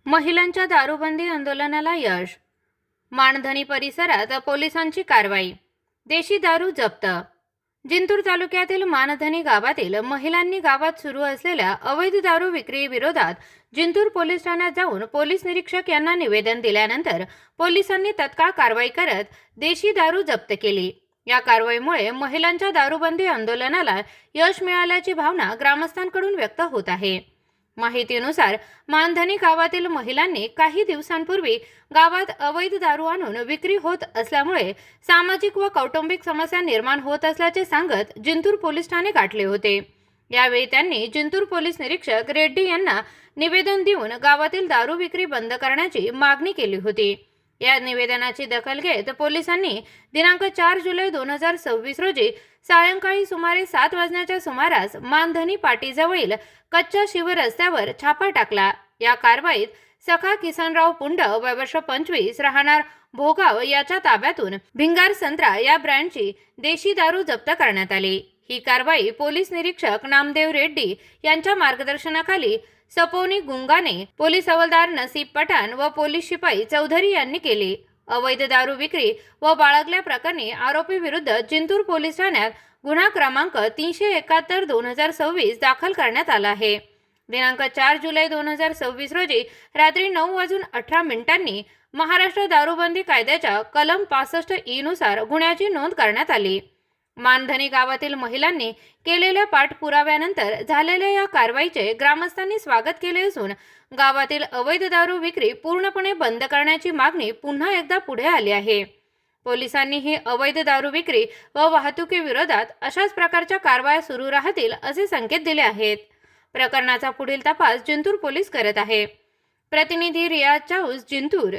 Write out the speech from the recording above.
महिलांच्या दारूबंदी आंदोलनाला यश. मानधनी परिसरात पोलिसांची कारवाई. देशी दारू जप्त. जिंतूर तालुक्यातील मानधनी गावातील महिलांनी गावात सुरू असलेल्या अवैध दारू विक्री विरोधात जिंतूर पोलीस ठाण्यात जाऊन पोलीस निरीक्षक यांना निवेदन दिल्यानंतर पोलिसांनी तत्काळ कारवाई करत देशी दारू जप्त केली. या कारवाईमुळे महिलांच्या दारूबंदी आंदोलनाला यश मिळाल्याची भावना ग्रामस्थांकडून व्यक्त होत आहे. माहितीनुसार मानधनी गावातील महिलांनी काही दिवसांपूर्वी गावात अवैध दारू आणून विक्री होत असल्यामुळे सामाजिक व कौटुंबिक समस्या निर्माण होत असल्याचे सांगत जिंतूर पोलीस ठाणे गाठले होते. यावेळी त्यांनी जिंतूर पोलीस निरीक्षक रेड्डी यांना निवेदन देऊन गावातील दारू विक्री बंद करण्याची मागणी केली होती. या निवेदनाची दखल घेत पोलिसांनी दिनांक 4 जुलै 2026 रोजी सायंकाळी सुमारे 7 वाजण्याच्या सुमारास मानधनी पाटीजवळील कच्च्या शिवरस्त्यावर छापा टाकला. या कारवाईत सखा किसनराव पुंड वय वर्ष 25 राहणार भोगाव याच्या ताब्यातून भिंगार संत्रा या ब्रँडची देशी दारू जप्त करण्यात आली. ही कारवाई पोलीस निरीक्षक नामदेव रेड्डी यांच्या मार्गदर्शनाखाली सपोनी गुंगाने, पोलीस हवालदार नसीब पठाण व पोलीस शिपाई चौधरी यांनी केली. अवैध दारू विक्री व बाळगल्या प्रकरणी आरोपी विरुद्ध जिंतूर पोलीस ठाण्यात गुन्हा क्रमांक 371/2026 दाखल करण्यात आला आहे. दिनांक 4 जुलै 2026 रोजी रात्री 9:18 महाराष्ट्र दारूबंदी कायद्याच्या कलम 65E नुसार गुन्ह्याची नोंद करण्यात आली. मानधनी गावातील महिलांनी केलेल्या पाठपुराव्यानंतर झालेल्या या कारवाईचे ग्रामस्थांनी स्वागत केले असून गावातील अवैध दारू विक्री पूर्णपणे बंद करण्याची मागणी पुन्हा एकदा पुढे आली आहे. पोलिसांनी ही अवैध दारू विक्री व वाहतुकी विरोधात अशाच प्रकारच्या कारवाया सुरू राहतील असे संकेत दिले आहेत. प्रकरणाचा पुढील तपास जिंतूर पोलीस करत आहे. प्रतिनिधी रियाज चाऊस, जिंतूर.